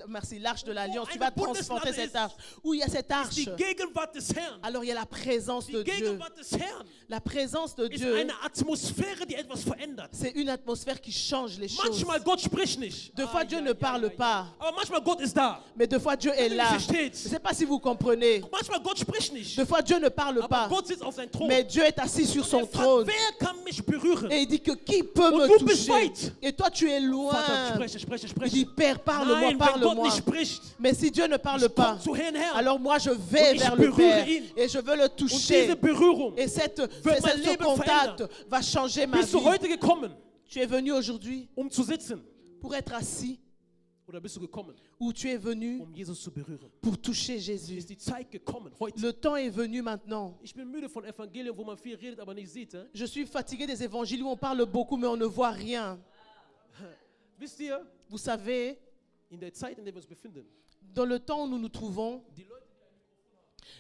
Merci, l'arche de l'alliance. Oh, Tu vas eine transporter Bundeslade cette arche. Où il y a cette Die arche, Gegenwart des Herrn. alors il y a la présence Die de Dieu. Gegenwart des Herrn La présence de ist Dieu, eine Atmosphäre, die etwas verändert. c'est une atmosphère qui change les choses. Manchmal Gott spricht nicht. Deux fois, Dieu ne parle pas. Aber manchmal Gott ist da. Mais deux fois, Dieu est Wenn ihr là. mich versteht. Je ne sais pas si vous comprenez. Manchmal Gott spricht nicht. Deux fois, Dieu ne parle Aber pas. Gott sitzt auf seinem Thron. Mais Dieu est assis sur son Er fragt, trône. wer kann mich berühren? Et il dit que qui peut Und me du bist toucher? weit. Et toi, tu es loin. Vater, spreche. Il dit, Père, parle-moi, Nein, wenn Gott parle-moi. nicht spricht, Mais si Dieu ne parle ich pas, komme zu Herrn Herr. alors moi, je Und vais ich vers le berühre Père. ihn. Et je veux le Und toucher. diese Berührung, Et mein ce Leben contact verändern. va changer ma bist du vie. heute gekommen, Tu es venu aujourd'hui zu sitzen? pour être assis Oder bist du gekommen, ou tu es venu Jesus zu berühren? pour toucher Jésus. Ist die Zeit gekommen, heute? Le temps est venu maintenant. Ich bin müde von Evangelium, wo man viel redet, aber nicht sieht. Je suis fatigué des évangiles où on parle beaucoup mais on ne voit rien. Wisst ihr, Vous savez, in der Zeit, in der wir uns befinden, dans le temps où nous nous trouvons, die Leute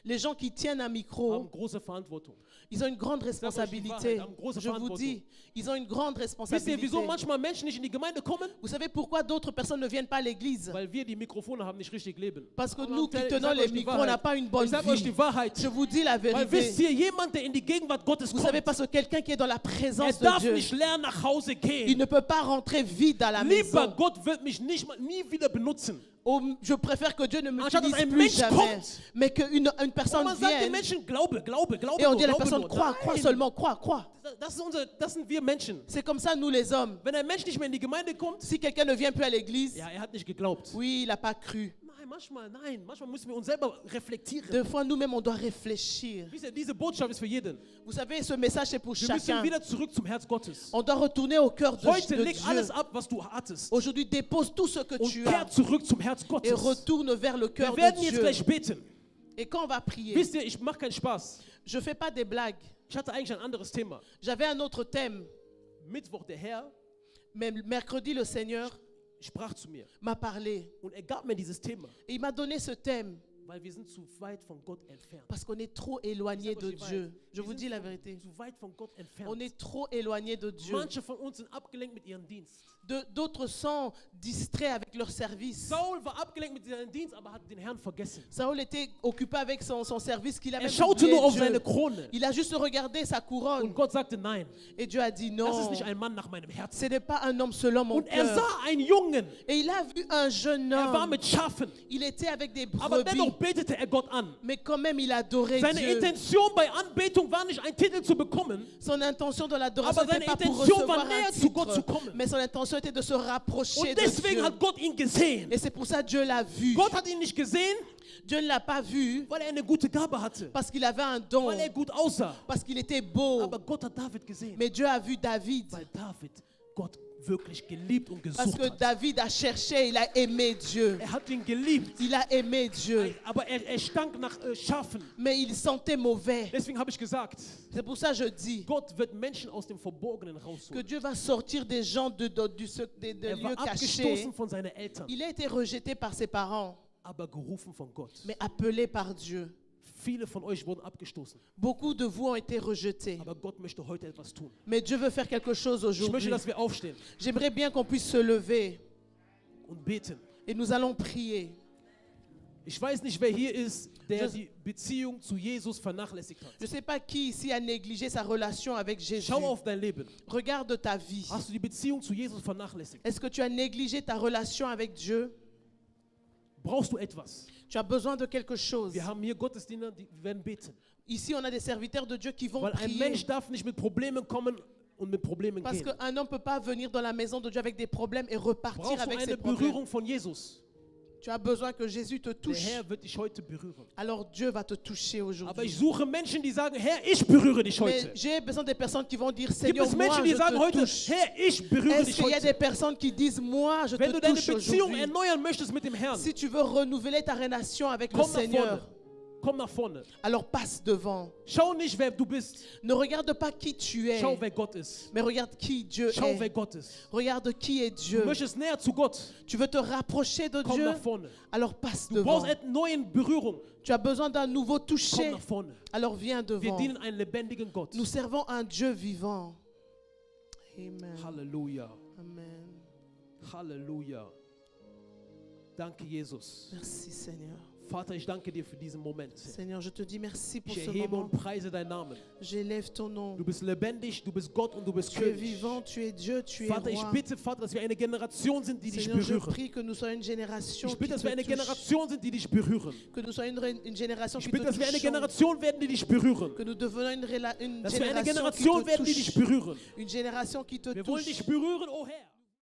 les gens qui tiennent un haben micro, große Verantwortung. ils ont une grande responsabilité. haben große Je vous Verantwortung. dis, ils ont une grande Wisst ihr, responsabilité. wieso manchmal Menschen nicht in die Gemeinde kommen? Vous savez pourquoi d'autres personnes ne viennent pas à l'église? Weil wir die Mikrofone haben, nicht richtig leben. Parce que Aber nous qui ich tenons sag les euch die micros, on Wahrheit. n'a pas une bonne Ich sage euch vie. die Wahrheit. Je vous dis la Weil wisst vérité. ihr, jemand, der in die Gegenwart Gottes Vous kommt, savez, parce que quelqu'un qui est dans la présence de darf Dieu, nicht lernen, nach Hause il gehen. ne peut pas rentrer vide à la Lieber maison. Gott wird mich nie wieder benutzen. Oh, je préfère que Dieu ne Anstatt dass m'utilise ein plus Mensch jamais, kommt. mais qu'une Und personne man sagt den vienne Menschen, Glaube et on dit à la nur, personne, Glaube crois, nur. crois Nein. seulement, crois. Das sind wir Menschen. C'est comme ça, nous les hommes. Wenn ein Mensch nicht mehr in die Gemeinde kommt, Si quelqu'un ne vient plus à l'église, ja, er hat nicht geglaubt. oui, il n'a pas cru. Manchmal müssen wir uns selber reflektieren. Des fois, nous-mêmes, on doit réfléchir. Wisst ihr, diese Botschaft ist für jeden. Vous savez, ce message, c'est pour Wir müssen chacun. wieder zurück zum Herz Gottes. On doit retourner au cœur de Heute Dieu. leg alles ab, was du hattest. Aujourd'hui, dépose tout ce que Und tu kehr as zurück zum Herz et Gottes. retourne vers le cœur Wir de werden jetzt Dieu. gleich beten. Et quand on va prier, Wisst ihr, ich mache keinen Spaß. je ne fais pas des blagues. Ich hatte eigentlich ein anderes Thema. J'avais un autre thème, Mittwoch, der Herr mais mercredi, le Seigneur sprach zu mir. m'a parlé. Und er gab mir dieses Thema, Et il m'a donné ce thème weil wir sind zu weit von Gott entfernt. parce qu'on est trop éloigné de Dieu. Je Wir vous sind dis la vérité. zu weit von Gott entfernt. On est trop éloigné de Dieu. Manche von uns sind abgelenkt mit ihrem Dienst. D'autres sont distraits avec leur service. Saul war abgelenkt mit seinem Dienst, aber hat den Herrn vergessen. Saül était occupé avec son service qu'il avait Schaute nur auf seine Dieu. Krone. Il a juste regardé sa couronne. Und Gott sagte, nein, Et Dieu a dit das non, ist nicht ein Mann nach meinem Herzen. ce n'est pas un homme selon mon Und er cœur. sah einen Jungen. Et il a vu un jeune Er war homme. mit Schafen. Il était avec des Aber dennoch brebis. betete er Gott an. Mais quand même, il adorait Seine Dieu. Intention bei Anbetung war nicht, einen Titel zu bekommen, Son intention de l'adoration Aber n'était seine pas pour Intention war, recevoir un näher zu Gott zu titre. kommen. Mais son intention était de se rapprocher und de deswegen Dieu. hat Gott ihn gesehen. Et c'est pour ça que Dieu l'a vu. Gott hat ihn nicht gesehen, Dieu ne l'a pas vu weil er eine gute Gabe hatte, parce qu'il avait un don, weil er gut aussah. parce qu'il était beau. Aber Gott hat David gesehen, Mais Dieu a vu David. weil David Gott wirklich geliebt und Parce gesucht que hat. David a cherché, il a aimé Dieu. Er hat ihn geliebt, Il a aimé Dieu. aber er stank nach Schafen. Mais il sentait mauvais. Deswegen habe ich gesagt, C'est pour ça que je dis Gott wird Menschen aus dem Verborgenen que rausholen. Dieu va sortir des gens de Er lieux war cachés. abgestoßen von seinen Eltern, Il a été rejeté par ses parents, aber gerufen von Gott. mais appelé par Dieu. Viele von euch wurden abgestoßen, Beaucoup de vous ont été rejetés. aber Gott möchte heute etwas tun. Mais Dieu veut faire quelque chose Ich möchte, aujourd'hui. dass wir aufstehen J'aimerais bien qu'on puisse se lever und beten. et nous allons prier. Ich weiß nicht, wer hier ist, der die Beziehung zu Jesus vernachlässigt hat. Je ne sais pas qui ici a négligé sa relation avec Jésus. Schau auf dein Leben. Regarde ta vie. Hast du die Beziehung zu Jesus vernachlässigt? Est-ce que tu as négligé ta relation avec Dieu? Brauchst du etwas? Tu as besoin de quelque chose. Wir haben hier Gottesdiener, die werden beten. Ici, on a des serviteurs de Dieu qui vont Weil ein prier. Mensch darf nicht mit Problemen kommen und mit Problemen Parce gehen. qu'un homme ne peut pas venir dans la maison de Dieu avec des problèmes et repartir Brauchst du avec ses eine problèmes. Berührung von Jesus? Tu as besoin que Jésus te Der touche. Herr wird dich heute berühren. Alors Dieu va te toucher Aber aujourd'hui. ich suche Menschen, die sagen, Herr, ich berühre dich Mais heute. j'ai besoin des personnes qui vont dire, Gibt Seigneur, es moi, Menschen, je die sagen te heute, touche. Herr, ich berühre Est-ce dich qu'il y a des heute? personnes qui disent, moi, je Wenn te du deine touche Beziehung aujourd'hui? erneuern möchtest mit dem Herrn, Si tu veux renouveler ta relation avec le komm nach Seigneur, vorne. Komm nach vorne. alors passe devant. Schau nicht, wer du bist. Ne regarde pas qui tu es, Schau, wer Gott ist. mais regarde qui Dieu Schau, wer est. Gott ist. Regarde qui est Du Dieu. möchtest näher zu Gott. Tu veux te rapprocher de Komm Dieu, nach vorne. alors passe Du devant. brauchst eine neue Berührung. Tu as besoin d'un nouveau Komm toucher, nach vorne. alors viens Wir devant. dienen einen lebendigen Gott. Nous servons un Dieu vivant. Amen. Halleluja. Amen. Halleluja. Danke, Jesus. Merci Seigneur. Vater, ich danke dir für diesen Moment. Seigneur, je te dis merci pour Ich ce erhebe moment. und preise deinen Namen. J'élève ton nom. Du bist lebendig, du bist Gott und du bist Tu es König. vivant, tu es Dieu, tu es Vater, ich roi. bitte, Vater, dass wir eine Generation sind, die dich Seigneur, je berühren. prie que nous soyons une génération Ich qui bitte, dass wir eine te touche. Generation sind, die dich berühren. Que nous soyons une génération Ich qui bitte, te dass wir eine touche. Generation werden, die dich berühren. Que nous devenons une Dass wir eine génération Generation qui werden, te die dich touche. berühren. Une génération qui te Wir wollen touche. dich berühren, oh Herr.